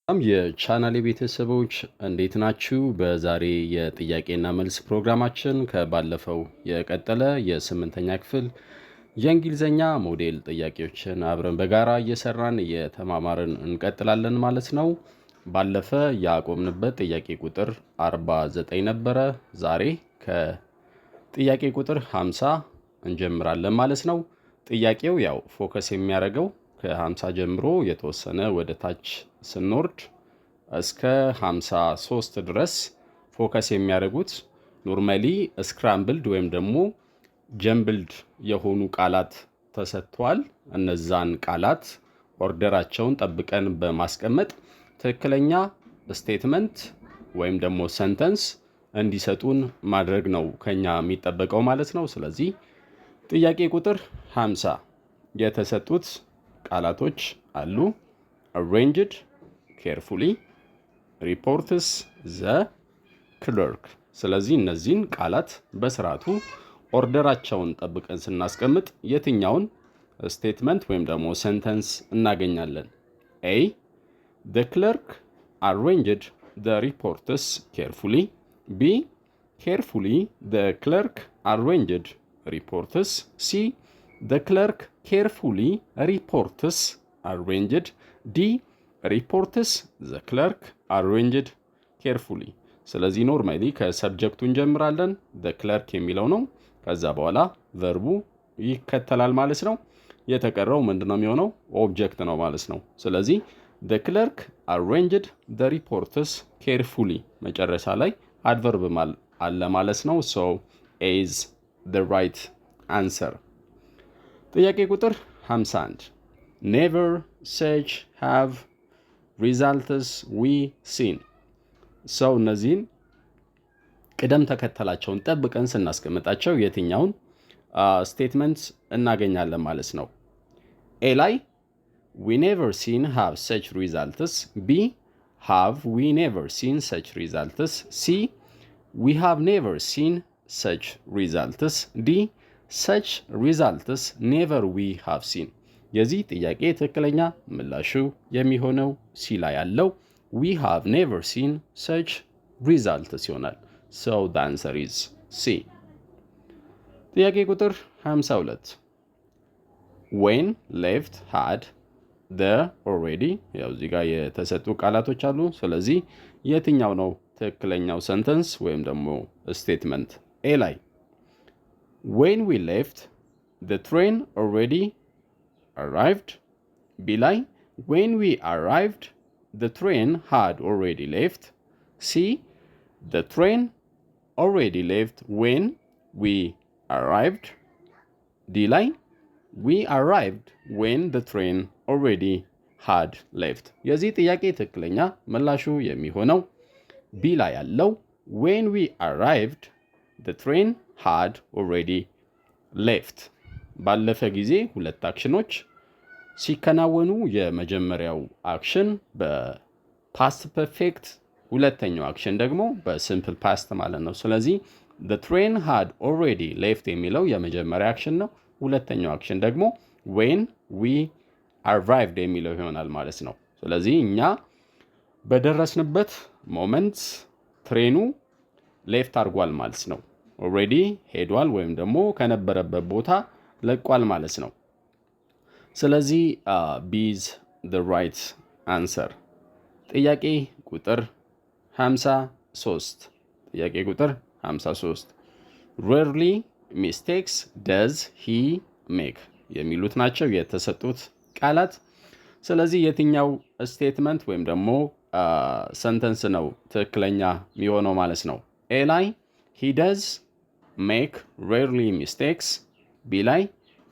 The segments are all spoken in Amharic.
የቻናሌ ቤተሰቦች እንዴት ናችሁ? በዛሬ የጥያቄና መልስ ፕሮግራማችን ከባለፈው የቀጠለ የስምንተኛ ክፍል የእንግሊዘኛ ሞዴል ጥያቄዎችን አብረን በጋራ እየሰራን እየተማማርን እንቀጥላለን ማለት ነው። ባለፈ ያቆምንበት ጥያቄ ቁጥር 49 ነበረ። ዛሬ ከጥያቄ ቁጥር 50 እንጀምራለን ማለት ነው። ጥያቄው ያው ፎከስ የሚያደርገው ከ50 ጀምሮ የተወሰነ ወደ ታች ስንወርድ እስከ 53 ድረስ ፎከስ የሚያደርጉት ኖርማሊ ስክራምብልድ ወይም ደግሞ ጀምብልድ የሆኑ ቃላት ተሰጥቷል። እነዛን ቃላት ኦርደራቸውን ጠብቀን በማስቀመጥ ትክክለኛ ስቴትመንት ወይም ደግሞ ሰንተንስ እንዲሰጡን ማድረግ ነው ከኛ የሚጠበቀው ማለት ነው። ስለዚህ ጥያቄ ቁጥር 50 የተሰጡት ቃላቶች አሉ። arranged carefully reports the clerk። ስለዚህ እነዚህን ቃላት በስርዓቱ ኦርደራቸውን ጠብቀን ስናስቀምጥ የትኛውን ስቴትመንት ወይም ደግሞ ሰንተንስ እናገኛለን? A the clerk arranged the reports carefully. B carefully the clerk arranged reports. C the clerk carefully reports arranged. D reports the clerk arranged carefully። ስለዚህ ኖርማሊ ከሰብጀክቱ እንጀምራለን። the clerk የሚለው ነው። ከዛ በኋላ ቨርቡ ይከተላል ማለት ነው። የተቀረው ምንድነው የሚሆነው? ኦብጀክት ነው ማለት ነው። ስለዚህ the clerk arranged the reports carefully መጨረሻ ላይ አድቨርብ አለ ማለት ነው። so is the right answer። ጥያቄ ቁጥር 51 never such have results we seen። ሰው እነዚህን ቅደም ተከተላቸውን ጠብቀን ስናስቀምጣቸው የትኛውን ስቴትመንት እናገኛለን ማለት ነው? ኤ ላይ we never seen have such results. B have we never seen such results. C we have never seen such results. D such results never we have seen። የዚህ ጥያቄ ትክክለኛ ምላሹ የሚሆነው ሲ ላይ ያለው we have never seen such results ይሆናል። so the answer is C። ጥያቄ ቁጥር 52 when left had the already። ያው እዚህ ጋር የተሰጡ ቃላቶች አሉ። ስለዚህ የትኛው ነው ትክክለኛው ሰንተንስ ወይም ደግሞ ስቴትመንት? ኤ ላይ when we left the train already arrived. B ላይ when we arrived the train had already left. C the train already left when we arrived. D ላይ we arrived when the train already had left። የዚህ ጥያቄ ትክክለኛ ምላሹ የሚሆነው ቢ ላይ ያለው when we arrived the train had already left። ባለፈ ጊዜ ሁለት አክሽኖች ሲከናወኑ የመጀመሪያው አክሽን በፓስት ፐርፌክት፣ ሁለተኛው አክሽን ደግሞ በሲምፕል ፓስት ማለት ነው። ስለዚህ the train had already left የሚለው የመጀመሪያ አክሽን ነው። ሁለተኛው አክሽን ደግሞ when we arrived የሚለው ይሆናል ማለት ነው። ስለዚህ እኛ በደረስንበት ሞመንት ትሬኑ ሌፍት አድርጓል ማለት ነው። ኦልሬዲ ሄዷል ወይም ደግሞ ከነበረበት ቦታ ለቋል ማለት ነው። ስለዚህ ቢዝ the right answer። ጥያቄ ቁጥር 53 ጥያቄ ቁጥር 53 rarely mistakes does he make የሚሉት ናቸው የተሰጡት ቃላት። ስለዚህ የትኛው ስቴትመንት ወይም ደግሞ ሰንተንስ ነው ትክክለኛ የሚሆነው ማለት ነው? ኤ ላይ he does make rarely mistakes። ቢ ላይ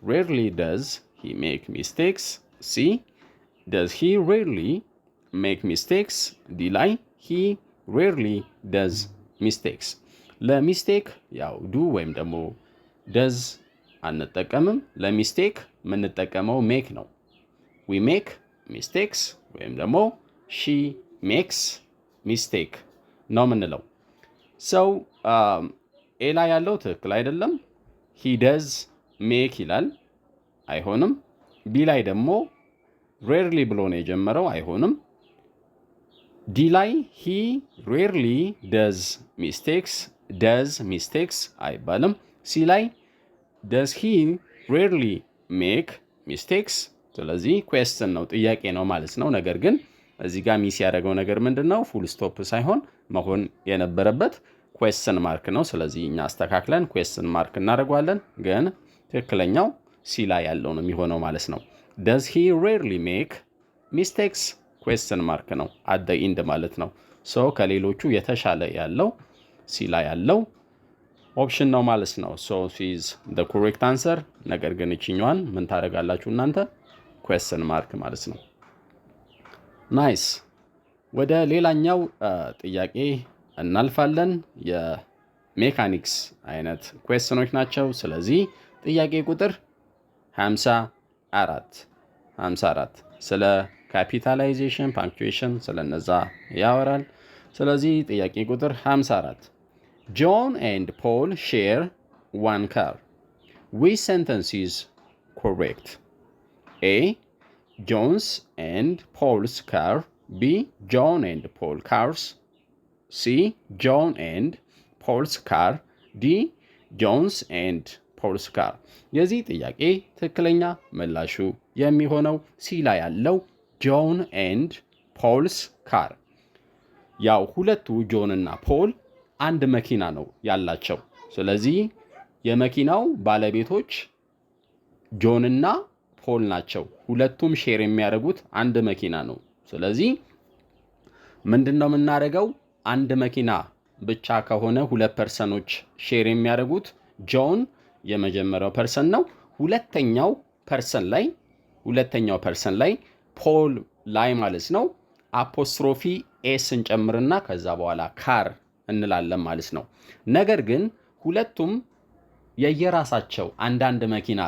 rarely does he make mistakes. C does he rarely make mistakes. ዲ ላይ he rarely does mistakes። ለሚስቴክ ያው ዱ ወይም ደግሞ does አንጠቀምም። ለሚስቴክ የምንጠቀመው ሜክ ነው። we make mistakes ወይም ደግሞ she makes mistake ነው የምንለው። ሰው ኤ ላይ ያለው ትክክል አይደለም። he does make ይላል፣ አይሆንም። ቢ ላይ ደግሞ ሬርሊ ብሎ ነው የጀመረው፣ አይሆንም። ዲ ላይ ሂ ሬርሊ ደዝ ሚስቴክስ አይባልም። ሲ ላይ ደዝ ሂ ሬርሊ ሜክ ሚስቴክስ። ስለዚህ ኩዌስትን ነው ጥያቄ ነው ማለት ነው። ነገር ግን እዚህ ጋር ሚስ ያደረገው ነገር ምንድን ነው? ፉል ስቶፕ ሳይሆን መሆን የነበረበት ኩዌስትን ማርክ ነው። ስለዚህ እኛ አስተካክለን ኩዌስትን ማርክ እናደርገዋለን። ግን ትክክለኛው ሲ ላይ ያለው ነው የሚሆነው ማለት ነው። does he rarely make mistakes? ኩዌስትን ማርክ ነው at the end ማለት ነው። ሶ ከሌሎቹ የተሻለ ያለው ሲ ላይ ያለው ኦፕሽን ነው ማለት ነው። ሶ ሺዝ the correct answer። ነገር ግን እችኛዋን ምን ታደርጋላችሁ እናንተ? ኩዌስትን ማርክ ማለት ነው። ናይስ። ወደ ሌላኛው ጥያቄ እናልፋለን። የሜካኒክስ አይነት ኩዌስኖች ናቸው። ስለዚህ ጥያቄ ቁጥር 54 ስለ ካፒታላይዜሽን፣ ፓንክቹዌሽን ስለነዛ ያወራል። ስለዚህ ጥያቄ ቁጥር 54 ጆን ኤንድ ፖል ሼር ዋን ካር ዊች ሰንተንስ ኢዝ ኮሬክት? ኤ ጆንስ ኤንድ ፖልስ ካር፣ ቢ ጆን ኤንድ ፖል ካርስ፣ ሲ ጆን ኤንድ ፖልስ ካር፣ ዲ ጆንስ ኤንድ ፖልስ ካር። የዚህ ጥያቄ ትክክለኛ ምላሹ የሚሆነው ሲ ላይ ያለው ጆን ኤንድ ፖልስ ካር። ያው ሁለቱ ጆን እና ፖል አንድ መኪና ነው ያላቸው። ስለዚህ የመኪናው ባለቤቶች ጆን እና ፖል ናቸው። ሁለቱም ሼር የሚያደርጉት አንድ መኪና ነው። ስለዚህ ምንድን ነው የምናደርገው? አንድ መኪና ብቻ ከሆነ ሁለት ፐርሰኖች ሼር የሚያደርጉት ጆን የመጀመሪያው ፐርሰን ነው። ሁለተኛው ፐርሰን ላይ ፖል ላይ ማለት ነው አፖስትሮፊ ኤስ እንጨምርና ከዛ በኋላ ካር እንላለን ማለት ነው። ነገር ግን ሁለቱም የየራሳቸው አንዳንድ መኪና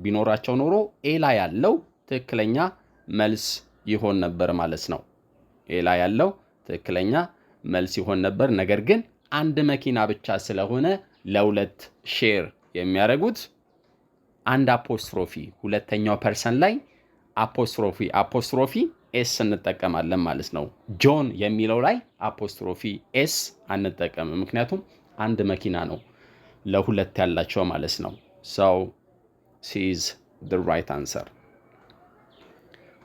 ቢኖራቸው ኖሮ ኤ ላይ ያለው ትክክለኛ መልስ ይሆን ነበር ማለት ነው። ኤ ላይ ያለው ትክክለኛ መልስ ይሆን ነበር። ነገር ግን አንድ መኪና ብቻ ስለሆነ ለሁለት ሼር የሚያደርጉት አንድ አፖስትሮፊ ሁለተኛው ፐርሰን ላይ አፖስትሮፊ ኤስ እንጠቀማለን ማለት ነው። ጆን የሚለው ላይ አፖስትሮፊ ኤስ አንጠቀምም፣ ምክንያቱም አንድ መኪና ነው ለሁለት ያላቸው ማለት ነው። so she is the right answer።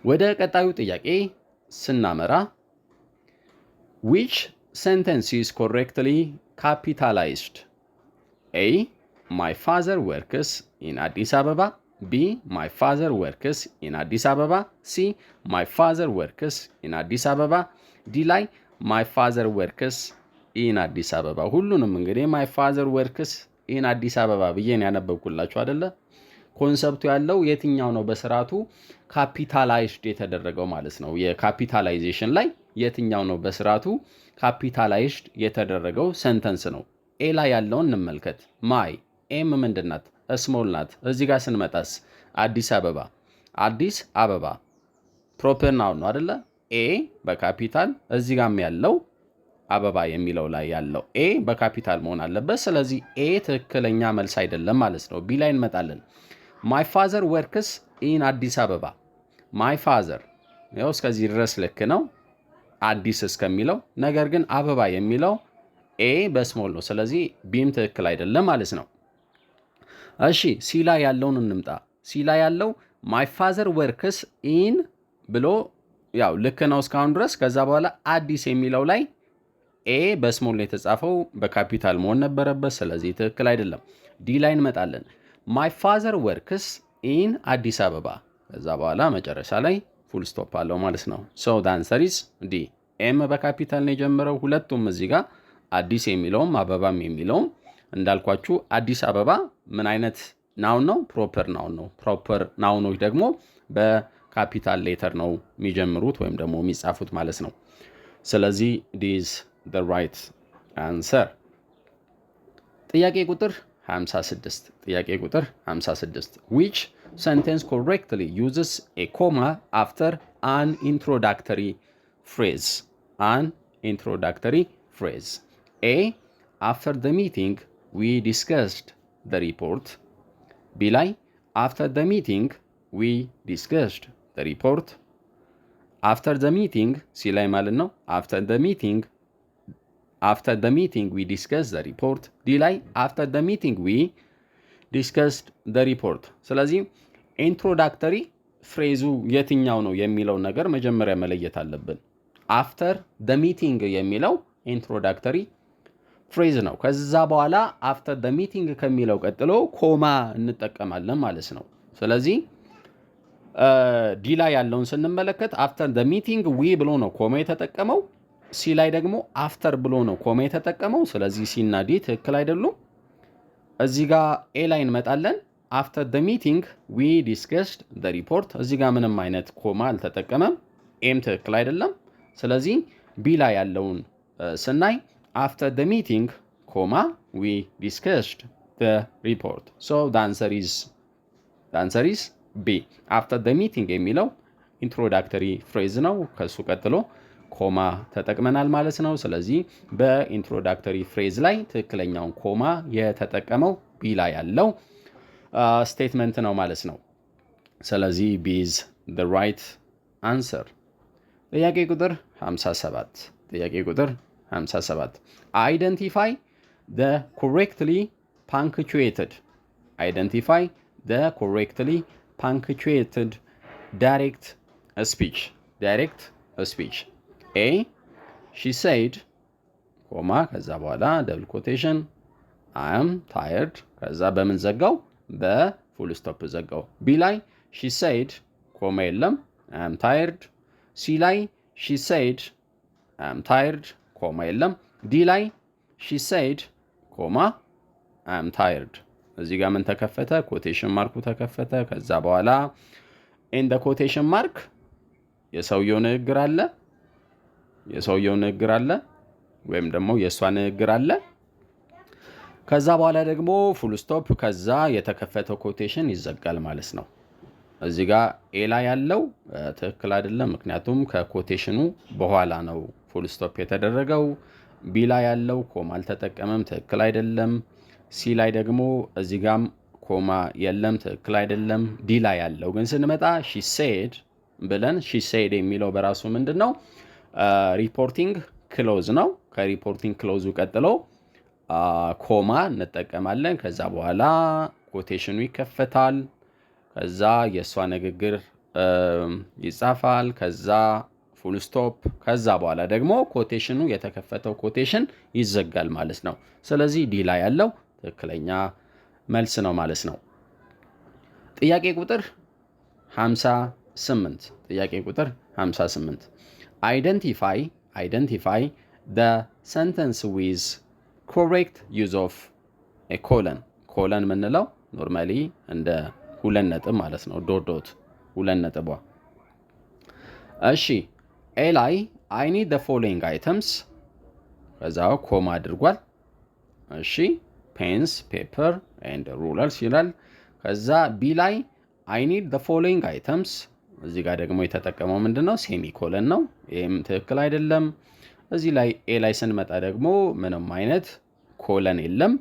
ወደ ቀጣዩ ጥያቄ ስናመራ which sentence is correctly capitalized? A my father works in Addis Ababa, B my father works in Addis Ababa, C my father works in Addis Ababa, D ላይ my father works in Addis Ababa። ሁሉንም እንግዲህ my father works in Addis Ababa ብዬ ነው ያነበብኩላችሁ አይደለ? ኮንሰፕቱ ያለው የትኛው ነው በስርዓቱ ካፒታላይዝድ የተደረገው ማለት ነው። የካፒታላይዜሽን ላይ የትኛው ነው በስርዓቱ ካፒታላይዝድ የተደረገው ሰንተንስ ነው። ኤ ላይ ያለውን እንመልከት። ማይ ኤም ምንድን ናት? ስሞል ናት። እዚህ ጋር ስንመጣስ አዲስ አበባ ፕሮፐር ናውን ነው አይደለ? ኤ በካፒታል እዚህ ጋርም ያለው አበባ የሚለው ላይ ያለው ኤ በካፒታል መሆን አለበት። ስለዚህ ኤ ትክክለኛ መልስ አይደለም ማለት ነው። ቢ ላይ እንመጣለን። ማይ ፋዘር ወርክስ ኢን አዲስ አበባ። ማይ ፋዘር ያው እስከዚህ ድረስ ልክ ነው አዲስ እስከሚለው። ነገር ግን አበባ የሚለው ኤ በስሞል ነው። ስለዚህ ቢም ትክክል አይደለም ማለት ነው። እሺ ሲ ላይ ያለውን እንምጣ። ሲ ላይ ያለው ማይ ፋዘር ወርክስ ኢን ብሎ ያው ልክ ነው እስካሁን ድረስ። ከዛ በኋላ አዲስ የሚለው ላይ ኤ በስሞል ነው የተጻፈው፣ በካፒታል መሆን ነበረበት። ስለዚህ ትክክል አይደለም። ዲ ላይ እንመጣለን። ማይ ፋዘር ወርክስ ኢን አዲስ አበባ። ከዛ በኋላ መጨረሻ ላይ ፉል ስቶፕ አለው ማለት ነው። ሶ ዘ አንሰር ኢዝ ዲ። ኤም በካፒታል ነው የጀመረው። ሁለቱም እዚህ ጋር አዲስ የሚለውም አበባም የሚለውም እንዳልኳችሁ አዲስ አበባ ምን አይነት ናውን ነው? ፕሮፐር ናውን ነው። ፕሮፐር ናውኖች ደግሞ በካፒታል ሌተር ነው የሚጀምሩት ወይም ደግሞ የሚጻፉት ማለት ነው። ስለዚህ ዲዝ the right answer። ጥያቄ ቁጥር 56 which sentence correctly uses a comma after an introductory phrase? A after the meeting we discussed the report. B ላይ after the meeting we discussed the report. after the meeting ሲ ላይ ማለት ነው after the meeting we discussed the report ዲ ላይ after the meeting we discussed the report ስለዚህ ኢንትሮዳክተሪ ፍሬዙ የትኛው ነው የሚለው ነገር መጀመሪያ መለየት አለብን after the meeting የሚለው ኢንትሮዳክተሪ ፍሬዝ ነው ከዛ በኋላ after the meeting ከሚለው ቀጥሎ ኮማ እንጠቀማለን ማለት ነው ስለዚህ ዲ ላይ ያለውን ስንመለከት after the meeting we ብሎ ነው ኮማ የተጠቀመው ሲ ላይ ደግሞ after ብሎ ነው ኮማ የተጠቀመው ስለዚህ ሲ እና ዲ ትክክል አይደሉም እዚህ ጋር ኤ ላይ እንመጣለን after the meeting we discussed the report እዚህ ጋር ምንም አይነት ኮማ አልተጠቀመም ኤም ትክክል አይደለም ስለዚህ ቢ ላይ ያለውን ስናይ after the meeting comma we discussed the report so the answer is B after the meeting የሚለው introductory phrase ነው ከሱ ቀጥሎ ኮማ ተጠቅመናል ማለት ነው ስለዚህ በኢንትሮዳክተሪ ፍሬዝ ላይ ትክክለኛውን ኮማ የተጠቀመው ቢ ላይ ያለው ስቴትመንት ነው ማለት ነው ስለዚህ B is the right answer ጥያቄ ቁጥር 57 identify the correctly punctuated direct speech A she said ኮማ ከዛ በኋላ double quotation I am tired ከዛ በምን ዘጋው በፉል ስቶፕ ዘጋው B ላይ she said ኮማ የለም I am tired C ላይ she said I am tired ኮማ የለም ዲ ላይ she said ኮማ I am tired እዚህ ጋር ምን ተከፈተ ኮቴሽን ማርኩ ተከፈተ ከዛ በኋላ in the quotation mark የሰውየው ንግግር አለ ወይም ደግሞ የሷ ንግግር አለ ከዛ በኋላ ደግሞ ፉል ስቶፕ ከዛ የተከፈተው ኮቴሽን ይዘጋል ማለት ነው እዚህ ጋር ኤ ላይ ያለው ትክክል አይደለም ምክንያቱም ከኮቴሽኑ በኋላ ነው ፉል ስቶፕ የተደረገው ቢ ላይ ያለው ኮማ አልተጠቀመም ትክክል አይደለም ሲ ላይ ደግሞ እዚህ ጋም ኮማ የለም ትክክል አይደለም ዲ ላይ ያለው ግን ስንመጣ she said ብለን she said የሚለው በራሱ ምንድነው ሪፖርቲንግ ክሎዝ ነው ከሪፖርቲንግ ክሎዙ ቀጥሎ ኮማ እንጠቀማለን ከዛ በኋላ ኮቴሽኑ ይከፈታል ከዛ የሷ ንግግር ይጻፋል ከዛ ፉል ስቶፕ ከዛ በኋላ ደግሞ ኮቴሽኑ የተከፈተው ኮቴሽን ይዘጋል ማለት ነው ስለዚህ ዲ ላይ ያለው ትክክለኛ መልስ ነው ማለት ነው ጥያቄ ቁጥር 58 identify the sentence with correct use of a colon ምንለው ኖርማሊ እንደ ሁለት ነጥብ ማለት ነው ዶት ሁለት ነጥቧ እሺ ኤ ላይ I need the following items ከዛው ኮማ አድርጓል እሺ pens paper and rulers ይላል ከዛ ቢ ላይ I need the following items እዚህ ጋር ደግሞ የተጠቀመው ምንድነው ሴሚኮለን ነው ይሄም ትክክል አይደለም እዚህ ላይ ኤ ላይ ስንመጣ ደግሞ ምንም አይነት ኮለን የለም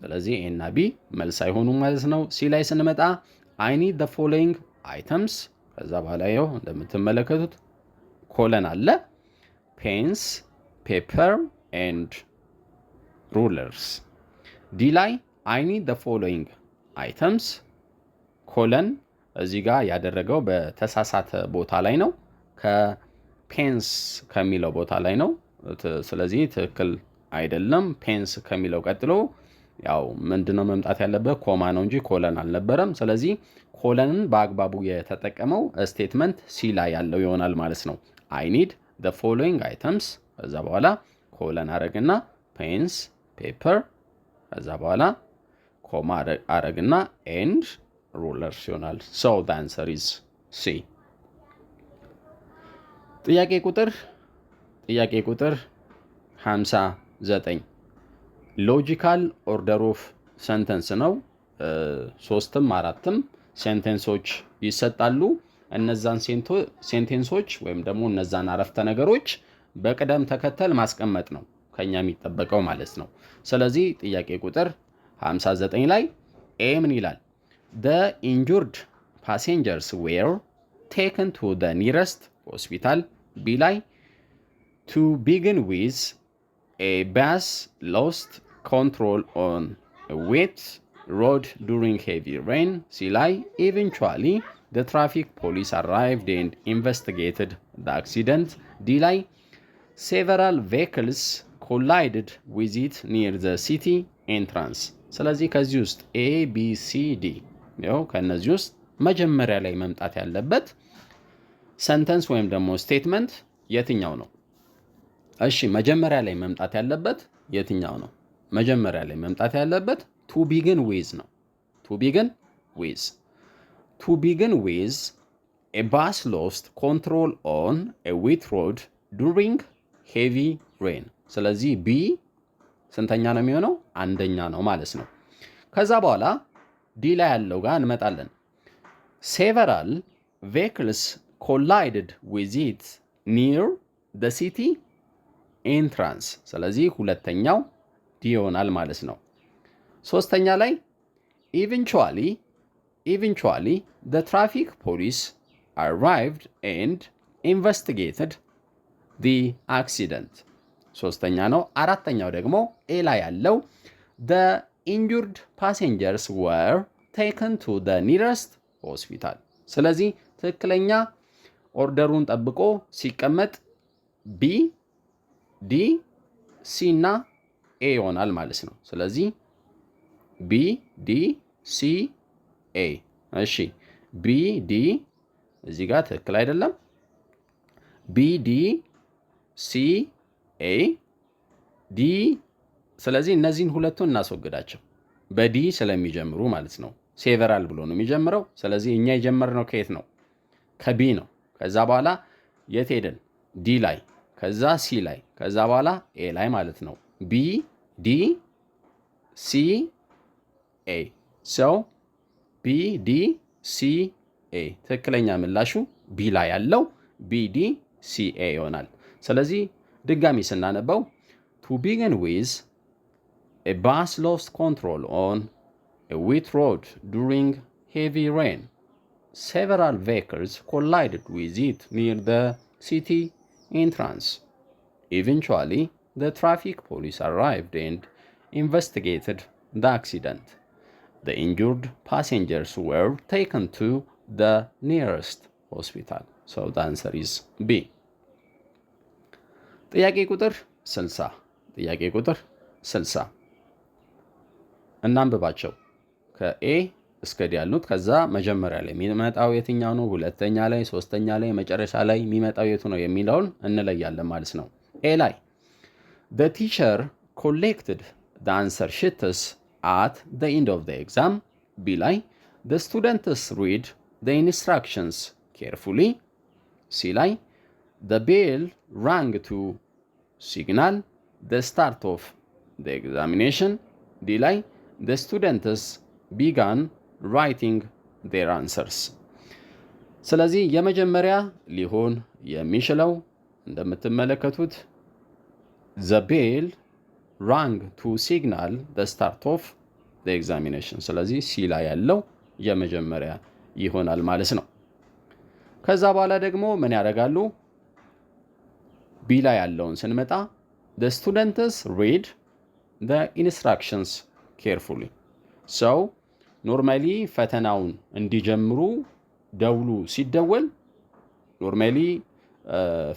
ስለዚህ ኤ እና ቢ መልስ አይሆኑም ማለት ነው ሲ ላይ ስንመጣ I need the following items ከዛ በኋላ ይኸው እንደምትመለከቱት ኮለን አለ pens paper and rulers ዲ ላይ I need the following items ኮለን እዚህ ጋር ያደረገው በተሳሳተ ቦታ ላይ ነው ከፔንስ ከሚለው ቦታ ላይ ነው ስለዚህ ትክክል አይደለም ፔንስ ከሚለው ቀጥሎ ያው ምንድነው መምጣት ያለበት ኮማ ነው እንጂ ኮለን አልነበረም ስለዚህ ኮለንን በአግባቡ የተጠቀመው ስቴትመንት ሲ ላይ ያለው ይሆናል ማለት ነው I need the following items ከዛ በኋላ ኮለን አረግና ፔንስ ፔፐር ከዛ በኋላ ኮማ አረግና and rulers ይሆናል so the answer is C ጥያቄ ቁጥር 59 ሎጂካል ኦርደር ኦፍ ሰንተንስ ነው ሶስትም አራትም ሴንቴንሶች ይሰጣሉ እነዛን ሴንቴንሶች ወይም ደግሞ እነዛን አረፍተ ነገሮች በቅደም ተከተል ማስቀመጥ ነው ከኛ የሚጠበቀው ማለት ነው ስለዚህ ጥያቄ ቁጥር 59 ላይ ኤ ምን ይላል The injured passengers were taken to the nearest ሆስፒታል። ቢ ላይ to begin with a bus lost control on a wet road during heavy rain. C ላይ eventually the traffic police arrived and investigated the accident. D ላይ several vehicles collided with it near the city entrance. ስለዚህ ከዚህ ውስጥ A B C D ነው። ከነዚህ ውስጥ መጀመሪያ ላይ መምጣት ያለበት ሰንተንስ ወይም ደግሞ ስቴትመንት የትኛው ነው? እሺ መጀመሪያ ላይ መምጣት ያለበት የትኛው ነው? መጀመሪያ ላይ መምጣት ያለበት to begin with ነው። to begin with to begin with a bus lost control on a wet road during heavy rain. ስለዚህ ቢ ስንተኛ ነው የሚሆነው? አንደኛ ነው ማለት ነው። ከዛ በኋላ ዲ ላይ ያለው ጋር እንመጣለን። several vehicles collided with it near the city entrance. ስለዚህ ሁለተኛው ዲ ይሆናል ማለት ነው። ሶስተኛ ላይ eventually the traffic police arrived and investigated the accident. ሶስተኛ ነው። አራተኛው ደግሞ ኤ ላይ ያለው the injured passengers were taken to the nearest hospital. ስለዚህ ትክክለኛ ኦርደሩን ጠብቆ ሲቀመጥ ቢ ዲ ሲ እና ኤ ይሆናል ማለት ነው። ስለዚህ ቢ ዲ ሲ ኤ። እሺ ቢ ዲ እዚህ ጋር ትክክል አይደለም። ቢ ዲ ሲ ኤ ዲ። ስለዚህ እነዚህን ሁለቱን እናስወግዳቸው በዲ ስለሚጀምሩ ማለት ነው። ሴቨራል ብሎ ነው የሚጀምረው። ስለዚህ እኛ የጀመርነው ከየት ነው? ከቢ ነው። ከዛ በኋላ የት ሄደን? ዲ ላይ፣ ከዛ ሲ ላይ፣ ከዛ በኋላ ኤ ላይ ማለት ነው። ቢ ዲ ሲ ኤ። ሰው ቢ ዲ ሲ ኤ። ትክክለኛ ምላሹ ቢ ላይ ያለው ቢ ዲ ሲ ኤ ይሆናል። ስለዚህ ድጋሚ ስናነበው to begin with a bus lost control on a wet road during heavy rain. Several vehicles collided with it near the city entrance. Eventually, the traffic police arrived and investigated the accident. The injured passengers were taken to the nearest hospital. So the answer is B. ጥያቄ ቁጥር 60 ጥያቄ ቁጥር 60 እናንብባቸው። ከኤ እስከ ዲ ያሉት። ከዛ መጀመሪያ ላይ የሚመጣው የትኛው ነው፣ ሁለተኛ ላይ፣ ሶስተኛ ላይ፣ መጨረሻ ላይ የሚመጣው የቱ ነው የሚለውን እንለያለን ማለት ነው። ኤ ላይ the teacher collected the answer sheets at the end of the exam. ቢ ላይ the students read the instructions carefully. ሲ ላይ the bell rang to signal the start of the examination. ዲ ላይ the students began writing their answers. ስለዚህ የመጀመሪያ ሊሆን የሚችለው እንደምትመለከቱት the bell rang to signal the start of the examination. ስለዚህ ሲ ላይ ያለው የመጀመሪያ ይሆናል ማለት ነው። ከዛ በኋላ ደግሞ ምን ያደርጋሉ? ቢ ላይ ያለውን ስንመጣ the students read the instructions carefully. ሰው ኖርማሊ ፈተናውን እንዲጀምሩ ደውሉ ሲደወል ኖርማሊ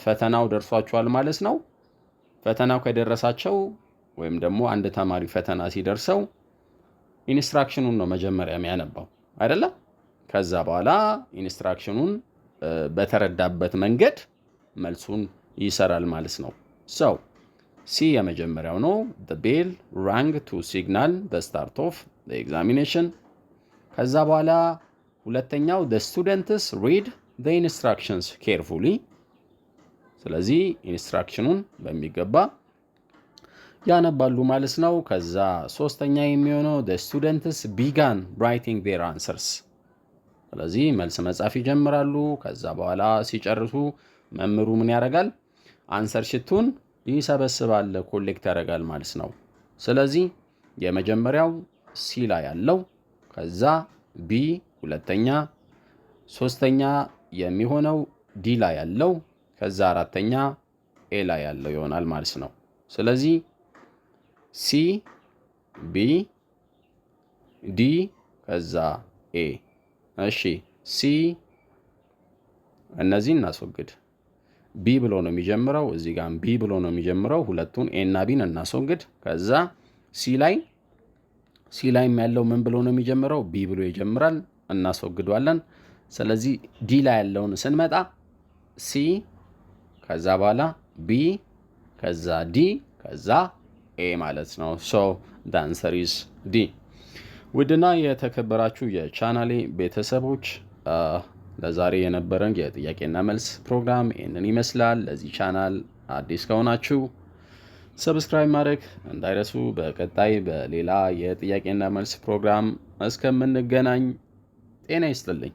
ፈተናው ደርሷቸዋል ማለት ነው። ፈተናው ከደረሳቸው ወይም ደግሞ አንድ ተማሪ ፈተና ሲደርሰው ኢንስትራክሽኑን ነው መጀመሪያ የሚያነባው አይደለም። ከዛ በኋላ ኢንስትራክሽኑን በተረዳበት መንገድ መልሱን ይሰራል ማለት ነው። ሰው ሲ የመጀመሪያው ነው። the bell rang to signal the start of the examination. ከዛ በኋላ ሁለተኛው the students read the instructions carefully. ስለዚህ ኢንስትራክሽኑን በሚገባ ያነባሉ ማለት ነው። ከዛ ሶስተኛ የሚሆነው the students began writing their answers. ስለዚህ መልስ መጻፍ ይጀምራሉ። ከዛ በኋላ ሲጨርሱ መምህሩ ምን ያደርጋል? አንሰር ሽቱን ይሰበስባል፣ ኮሌክት ያደርጋል ማለት ነው። ስለዚህ የመጀመሪያው ሲ ላይ ያለው፣ ከዛ ቢ ሁለተኛ፣ ሶስተኛ የሚሆነው ዲ ላይ ያለው ከዛ አራተኛ ኤ ላይ ያለው ይሆናል ማለት ነው። ስለዚህ ሲ ቢ ዲ ከዛ ኤ። እሺ ሲ እነዚህን እናስወግድ። ቢ ብሎ ነው የሚጀምረው፣ እዚህ ጋር ቢ ብሎ ነው የሚጀምረው። ሁለቱን ኤ እና ቢን እናስወግድ። ከዛ ሲ ላይም ያለው ምን ብሎ ነው የሚጀምረው? ቢ ብሎ ይጀምራል፣ እናስወግዷለን። ስለዚህ ዲ ላይ ያለውን ስንመጣ ሲ ከዛ በኋላ ቢ ከዛ ዲ ከዛ ኤ ማለት ነው። ሶ the answer is ዲ። ውድና የተከበራችሁ የቻናሌ ቤተሰቦች ለዛሬ የነበረን የጥያቄና መልስ ፕሮግራም ይህንን ይመስላል። ለዚህ ቻናል አዲስ ከሆናችሁ ሰብስክራይብ ማድረግ እንዳይረሱ። በቀጣይ በሌላ የጥያቄና መልስ ፕሮግራም እስከምንገናኝ ጤና ይስጥልኝ።